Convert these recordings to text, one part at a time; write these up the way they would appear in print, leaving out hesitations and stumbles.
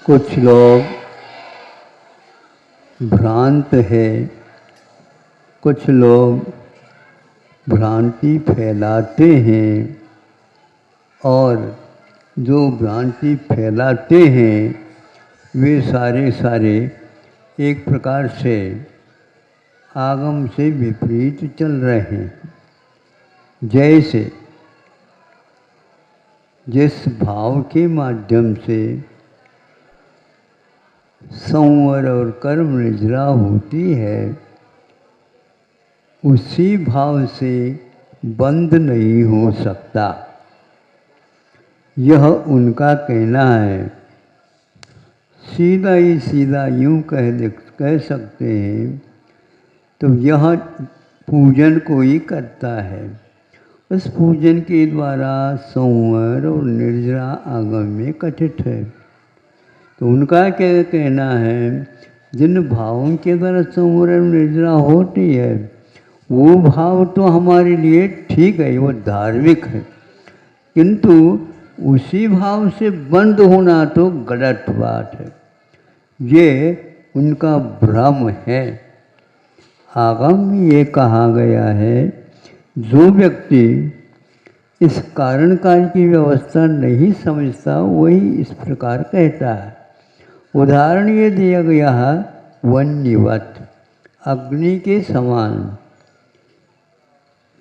कुछ लोग भ्रांत है, कुछ लोग भ्रांति फैलाते हैं और जो भ्रांति फैलाते हैं वे सारे एक प्रकार से आगम से विपरीत चल रहे हैं। जैसे जिस भाव के माध्यम से संवर और कर्म निद्रा होती है उसी भाव से बंद नहीं हो सकता, यह उनका कहना है। सीधा ही सीधा यूँ कह सकते हैं तो यह पूजन कोई करता है, उस पूजन के द्वारा संवर और निर्जरा आगम में कथित है। तो उनका क्या कहना है, जिन भावों के द्वारा संवर और निर्जरा होती है वो भाव तो हमारे लिए ठीक है, वो धार्मिक है, किंतु उसी भाव से बंद होना तो गलत बात है। ये उनका भ्रम है। आगम में ये कहा गया है, जो व्यक्ति इस कारण काल की व्यवस्था नहीं समझता वही इस प्रकार कहता है। उदाहरण ये दिया गया है वन्यवत, अग्नि के समान।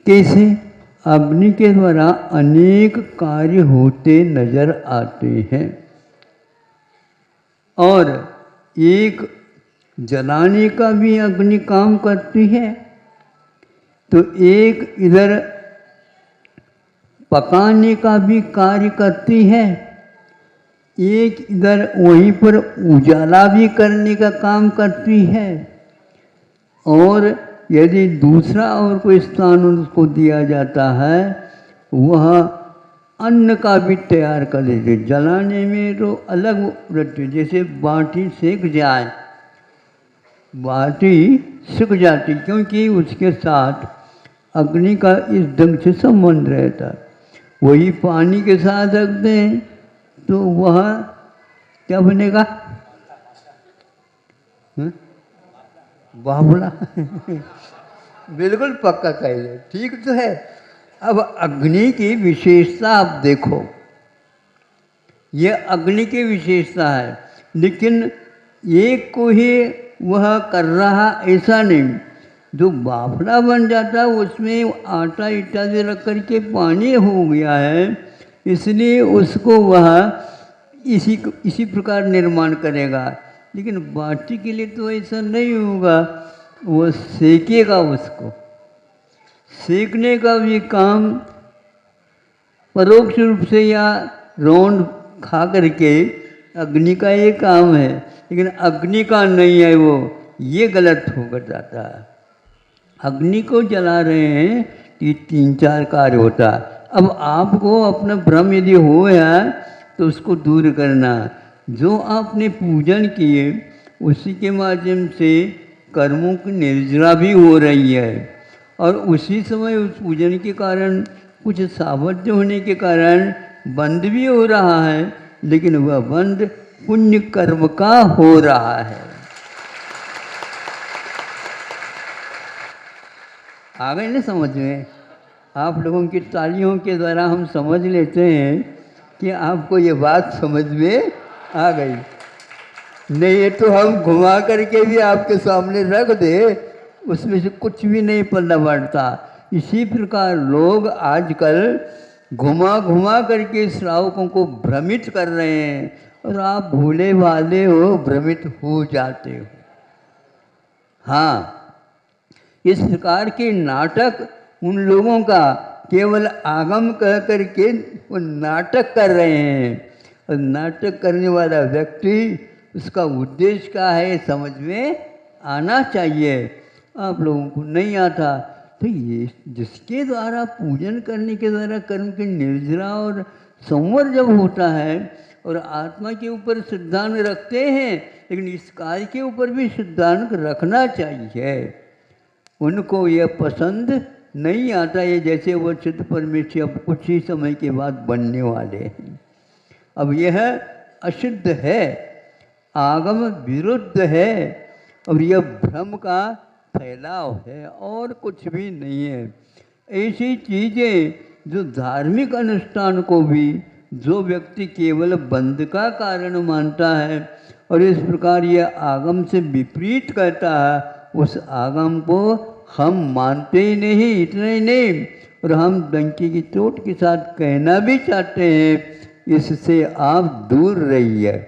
कैसे? अग्नि के द्वारा अनेक कार्य होते नजर आते हैं और एक जलाने का भी अग्नि काम करती है, तो एक इधर पकाने का भी कार्य करती है, एक इधर वहीं पर उजाला भी करने का काम करती है, और यदि दूसरा और कोई स्थान उसको दिया जाता है वह अन्न का भी तैयार कर देते। जलाने में तो अलग रहते, जैसे बाटी सेक जाए, बाटी सिक जाती क्योंकि उसके साथ अग्नि का इस ढंग से संबंध रहता है। वही पानी के साथ रख दें तो वह क्या बनेगा? बावला बिल्कुल पक्का कह ले, ठीक तो है। अब अग्नि की विशेषता आप देखो, ये अग्नि की विशेषता है, लेकिन एक को ही वह कर रहा ऐसा नहीं। जो बाफला बन जाता है उसमें आटा इत्यादि रख करके पानी हो गया है, इसलिए उसको वह इसी प्रकार निर्माण करेगा। लेकिन बाटी के लिए तो ऐसा नहीं होगा, वो सेकेगा, उसको सेकने का भी काम परोक्ष रूप से या रौंद खा करके अग्नि का ये काम है, लेकिन अग्नि का नहीं है वो, ये गलत होकर जाता है। अग्नि को जला रहे हैं कि 3-4 कार्य होता है। अब आपको अपना भ्रम यदि हो है तो उसको दूर करना। जो आपने पूजन किए उसी के माध्यम से कर्मों की निर्जरा भी हो रही है, और उसी समय उस पूजन के कारण कुछ सामर्थ्य होने के कारण बंद भी हो रहा है, लेकिन वह बंद पुण्य कर्म का हो रहा है। आ गए ना समझ में? आप लोगों की तालियों के द्वारा हम समझ लेते हैं कि आपको ये बात समझ में आ गई। नहीं ये तो हम घुमा करके भी आपके सामने रख दे, उसमें से कुछ भी नहीं पल्ला बढ़ता। इसी प्रकार लोग आजकल घुमा घुमा करके श्रावकों को भ्रमित कर रहे हैं, और आप भूले भाले हो, भ्रमित हो जाते हो। हाँ, इस प्रकार के नाटक उन लोगों का केवल आगम कह करके वो नाटक कर रहे हैं, और नाटक करने वाला व्यक्ति उसका उद्देश्य क्या है समझ में आना चाहिए। आप लोगों को नहीं आता, तो ये जिसके द्वारा पूजन करने के द्वारा कर्म की निर्जरा और संवर जब होता है, और आत्मा के ऊपर सिद्धांत रखते हैं, लेकिन इस कार्य के ऊपर भी सिद्धांत रखना चाहिए। उनको यह पसंद नहीं आता है, जैसे वो चित्त परमेश्वर अब कुछ ही समय के बाद बनने वाले हैं। अब यह अशुद्ध है, आगम विरुद्ध है और यह भ्रम का फैलाव है और कुछ भी नहीं है। ऐसी चीज़ें जो धार्मिक अनुष्ठान को भी जो व्यक्ति केवल बंध का कारण मानता है और इस प्रकार यह आगम से विपरीत करता है, उस आगम को हम मानते ही नहीं। इतना ही नहीं, और हम डंकी की चोट के साथ कहना भी चाहते हैं, इससे आप दूर रहिए।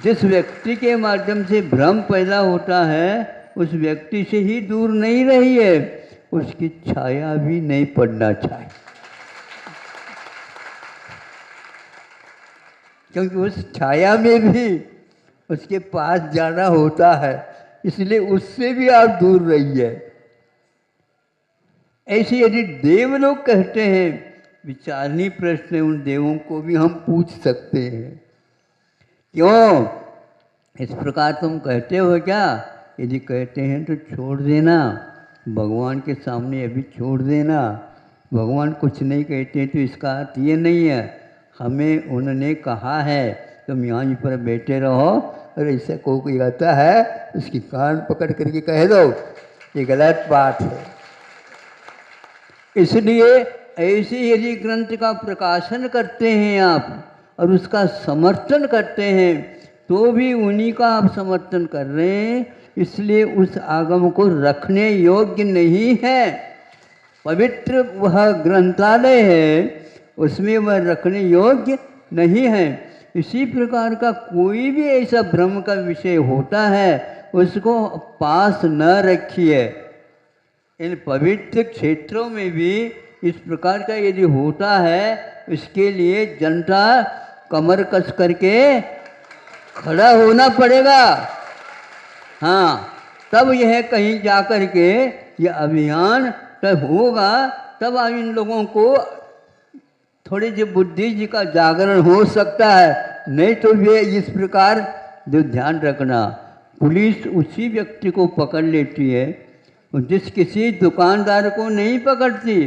जिस व्यक्ति के माध्यम से भ्रम पैदा होता है उस व्यक्ति से ही दूर नहीं रहिए, उसकी छाया भी नहीं पड़ना चाहिए, क्योंकि उस छाया में भी उसके पास जाना होता है, इसलिए उससे भी आप दूर रहिए। ऐसे यदि देव लोग कहते हैं, विचारनीय प्रश्न है, उन देवों को भी हम पूछ सकते हैं, क्यों इस प्रकार तुम कहते हो क्या? यदि कहते हैं तो छोड़ देना, भगवान के सामने अभी छोड़ देना। भगवान कुछ नहीं कहते तो इसका अर्थ ये नहीं है हमें उन्होंने कहा है तुम यहाँ पर बैठे रहो, और ऐसा कोई आता है उसकी कान पकड़ करके कह दो, ये गलत बात है। इसलिए ऐसे यदि ग्रंथ का प्रकाशन करते हैं आप और उसका समर्थन करते हैं तो भी उन्हीं का आप समर्थन कर रहे हैं, इसलिए उस आगम को रखने योग्य नहीं है। पवित्र वह ग्रंथालय है, उसमें वह रखने योग्य नहीं है। इसी प्रकार का कोई भी ऐसा भ्रम का विषय होता है उसको पास न रखिए। इन पवित्र क्षेत्रों में भी इस प्रकार का यदि होता है, इसके लिए जनता कमर कस करके खड़ा होना पड़ेगा। हाँ, तब यह कहीं जा कर के यह अभियान तब होगा, तब इन लोगों को थोड़ी जी बुद्धि जी का जागरण हो सकता है। नहीं तो वे इस प्रकार जो ध्यान रखना, पुलिस उसी व्यक्ति को पकड़ लेती है जिस किसी दुकानदार को नहीं पकड़ती,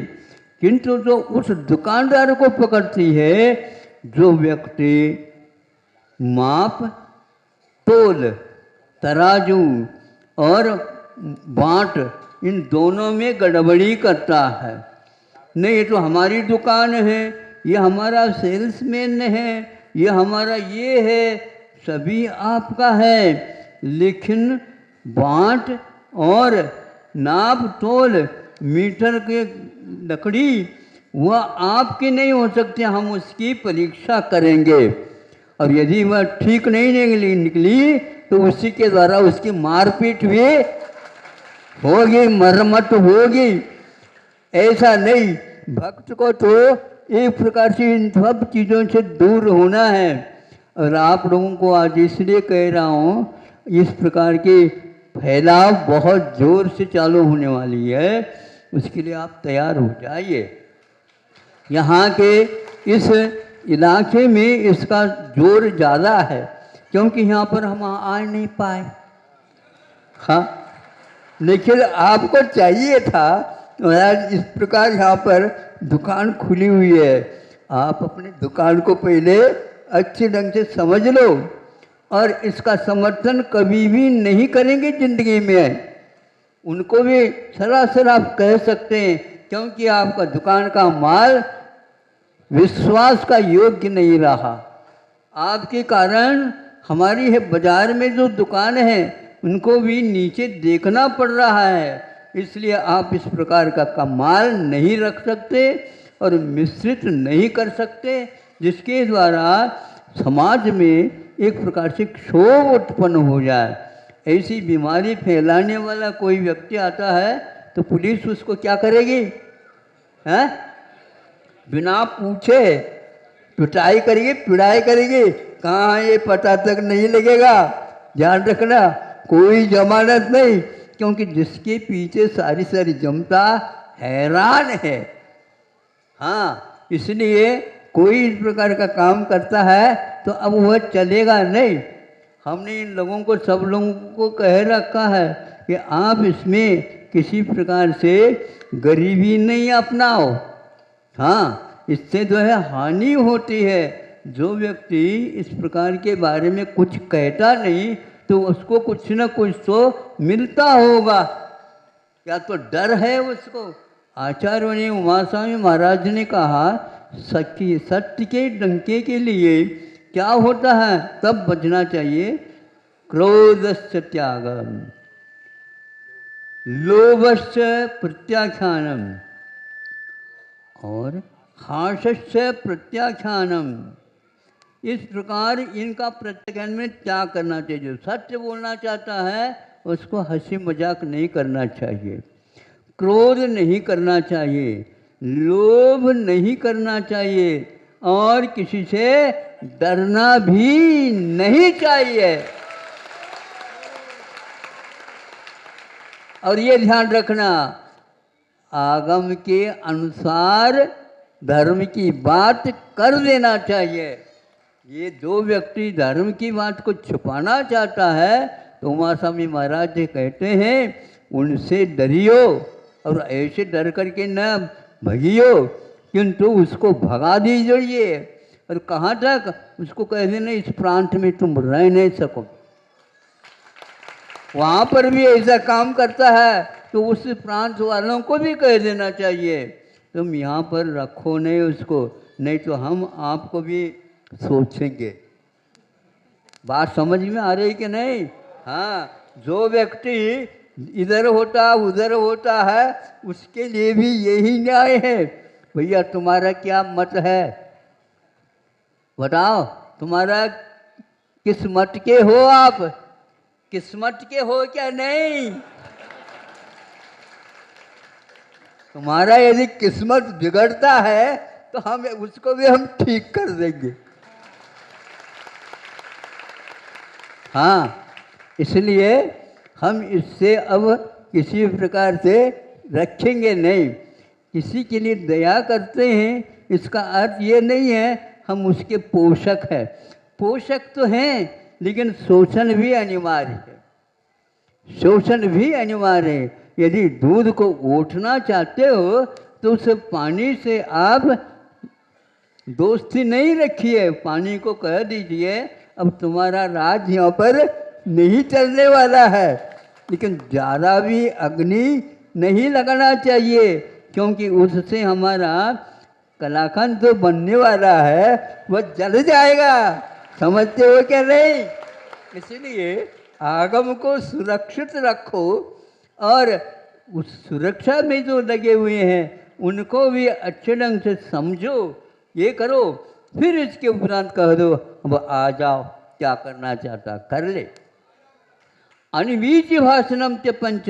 किंतु जो उस दुकानदार को पकड़ती है जो व्यक्ति माप तोल, तराजू और बाँट इन दोनों में गड़बड़ी करता है। नहीं, ये तो हमारी दुकान है, ये हमारा सेल्समैन है, ये हमारा ये है, सभी आपका है, लेकिन बाँट और नाप तोल मीटर के लकड़ी वह आपकी नहीं हो सकती, हम उसकी परीक्षा करेंगे और यदि वह ठीक नहीं निकली तो उसी के द्वारा उसकी मारपीट भी होगी, मरम्मत होगी। ऐसा नहीं, भक्त को तो एक प्रकार से इन सब चीज़ों से दूर होना है। और आप लोगों को आज इसलिए कह रहा हूँ, इस प्रकार की फैलाव बहुत जोर से चालू होने वाली है, उसके लिए आप तैयार हो जाइए। यहाँ के इस इलाके में इसका जोर ज़्यादा है, क्योंकि यहाँ पर हम आ नहीं पाए। हाँ, लेकिन आपको चाहिए था, आज इस प्रकार यहाँ पर दुकान खुली हुई है, आप अपनी दुकान को पहले अच्छे ढंग से समझ लो और इसका समर्थन कभी भी नहीं करेंगे ज़िंदगी में। उनको भी सरासर आप कह सकते हैं, क्योंकि आपका दुकान का माल विश्वास का योग्य नहीं रहा। आपके कारण हमारी है बाजार में जो दुकान है उनको भी नीचे देखना पड़ रहा है, इसलिए आप इस प्रकार का माल नहीं रख सकते और मिश्रित नहीं कर सकते, जिसके द्वारा समाज में एक प्रकार से क्षोभ उत्पन्न हो जाए। ऐसी बीमारी फैलाने वाला कोई व्यक्ति आता है तो पुलिस उसको क्या करेगी? हैं? बिना पूछे पिटाई करेगी, पिड़ाई करेगी, कहाँ ये पता तक नहीं लगेगा। ध्यान रखना, कोई जमानत नहीं, क्योंकि जिसके पीछे सारी सारी जनता हैरान है। हाँ, इसलिए कोई इस प्रकार का काम करता है तो अब वह चलेगा नहीं। हमने इन लोगों को, सब लोगों को कह रखा है कि आप इसमें किसी प्रकार से गरीबी नहीं अपनाओ। हाँ, इससे जो है हानि होती है, जो व्यक्ति इस प्रकार के बारे में कुछ कहता नहीं तो उसको कुछ न कुछ तो मिलता होगा, क्या तो डर है उसको। आचार्यों ने, उमा स्वामी महाराज ने कहा, सत्य के डंके के लिए क्या होता है, तब बचना चाहिए। क्रोधश्च त्यागम, लोभश्च प्रत्याख्यानम और हास्यश्च प्रत्याख्यानम। इस प्रकार इनका प्रत्याख्यान में त्याग करना चाहिए। जो सत्य बोलना चाहता है उसको हंसी मजाक नहीं करना चाहिए, क्रोध नहीं करना चाहिए, लोभ नहीं करना चाहिए और किसी से डरना भी नहीं चाहिए। और ये ध्यान रखना, आगम के अनुसार धर्म की बात कर देना चाहिए। ये जो व्यक्ति धर्म की बात को छुपाना चाहता है तो उमा स्वामी महाराज जी कहते हैं उनसे डरियो और ऐसे डर करके न भगियो, किंतु उसको भगा दीजिए। और कहाँ तक, उसको कह देना इस प्रांत में तुम रह नहीं सको। वहाँ पर भी ऐसा काम करता है तो उस प्रांत वालों को भी कह देना चाहिए तुम यहाँ पर रखो नहीं उसको, नहीं तो हम आपको भी सोचेंगे। बात समझ में आ रही कि नहीं? हाँ, जो व्यक्ति इधर होता उधर होता है उसके लिए भी यही न्याय है। भैया तुम्हारा क्या मत है, बताओ, तुम्हारा किस मत के हो, आप किस्मत के हो क्या नहीं? तुम्हारा यदि किस्मत बिगड़ता है तो हम उसको भी हम ठीक कर देंगे। हाँ, इसलिए हम इससे अब किसी प्रकार से रखेंगे नहीं। किसी के लिए दया करते हैं इसका अर्थ ये नहीं है हम उसके पोषक हैं। पोषक तो हैं लेकिन शोषण भी अनिवार्य है, शोषण भी अनिवार्य है। यदि दूध को ओटना चाहते हो तो उस पानी से आप दोस्ती नहीं रखिए, पानी को कह दीजिए अब तुम्हारा राज यहाँ पर नहीं चलने वाला है। लेकिन ज़्यादा भी अग्नि नहीं लगाना चाहिए क्योंकि उससे हमारा कलाकंद जो बनने वाला है वह जल जाएगा। समझते हो क्या नहीं? इसलिए आगम को सुरक्षित रखो और उस सुरक्षा में जो लगे हुए हैं उनको भी अच्छे ढंग से समझो, ये करो, फिर इसके उपरांत कह दो अब आ जाओ, क्या करना चाहता कर ले। अनिवीच भाषणम च पंच,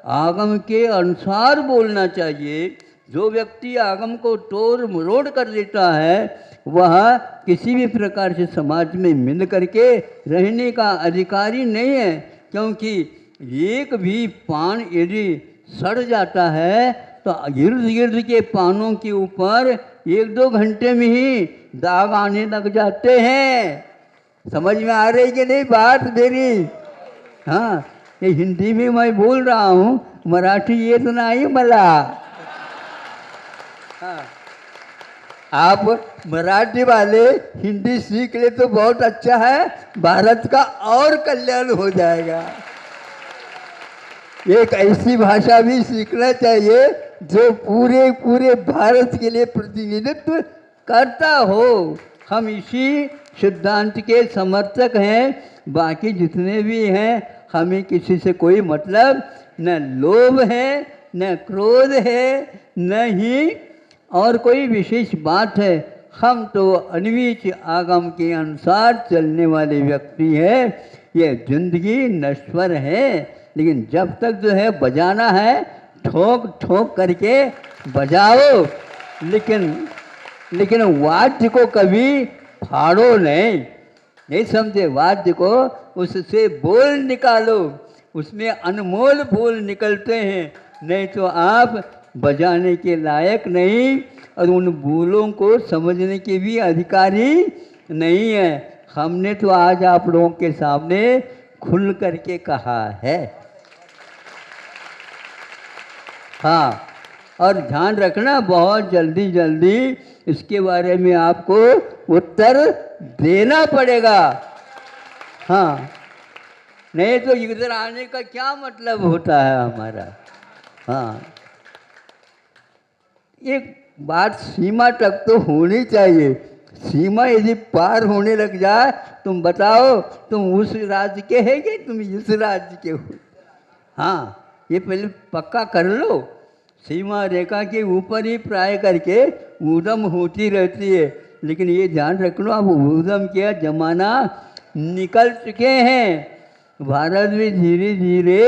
आगम के अनुसार बोलना चाहिए। जो व्यक्ति आगम को तोड़ मरोड़ कर देता है वह किसी भी प्रकार से समाज में मिल करके रहने का अधिकारी नहीं है, क्योंकि एक भी पान यदि सड़ जाता है तो इर्द गिर्द के पानों के ऊपर 1-2 घंटे में ही दाग आने लग जाते हैं। समझ में आ रही कि नहीं बात मेरी? हाँ, ये हिंदी में मैं बोल रहा हूँ, मराठी ये तो नहीं मला। हाँ, आप मराठी वाले हिंदी सीख ले तो बहुत अच्छा है, भारत का और कल्याण हो जाएगा। एक ऐसी भाषा भी सीखना चाहिए जो पूरे भारत के लिए प्रतिनिधित्व करता हो। हम इसी सिद्धांत के समर्थक हैं। बाकी जितने भी हैं हमें किसी से कोई मतलब न लोभ है न क्रोध है न ही और कोई विशेष बात है। हम तो अनवीच आगम के अनुसार चलने वाले व्यक्ति हैं। ये जिंदगी नश्वर है लेकिन जब तक जो है बजाना है ठोक ठोक करके बजाओ, लेकिन वाद्य को कभी फाड़ो नहीं समझे? वाद्य को उससे बोल निकालो, उसमें अनमोल बोल निकलते हैं, नहीं तो आप बजाने के लायक नहीं और उन बोलों को समझने के भी अधिकारी नहीं है। हमने तो आज आप लोगों के सामने खुल करके कहा है। हाँ, और ध्यान रखना बहुत जल्दी जल्दी इसके बारे में आपको उत्तर देना पड़ेगा। हाँ, नहीं तो इधर आने का क्या मतलब होता है हमारा। हाँ, एक बात सीमा तक तो होनी चाहिए। सीमा यदि पार होने लग जाए, तुम बताओ तुम उस राज्य के हैं कि तुम इस राज्य के हो। हाँ, ये पहले पक्का कर लो। सीमा रेखा के ऊपर ही प्राय करके ऊधम होती रहती है, लेकिन ये ध्यान रखना अब ऊधम के ज़माना निकल चुके हैं। भारत भी धीरे धीरे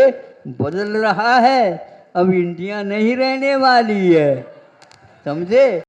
बदल रहा है। अब इंडिया नहीं रहने वाली है, समझे।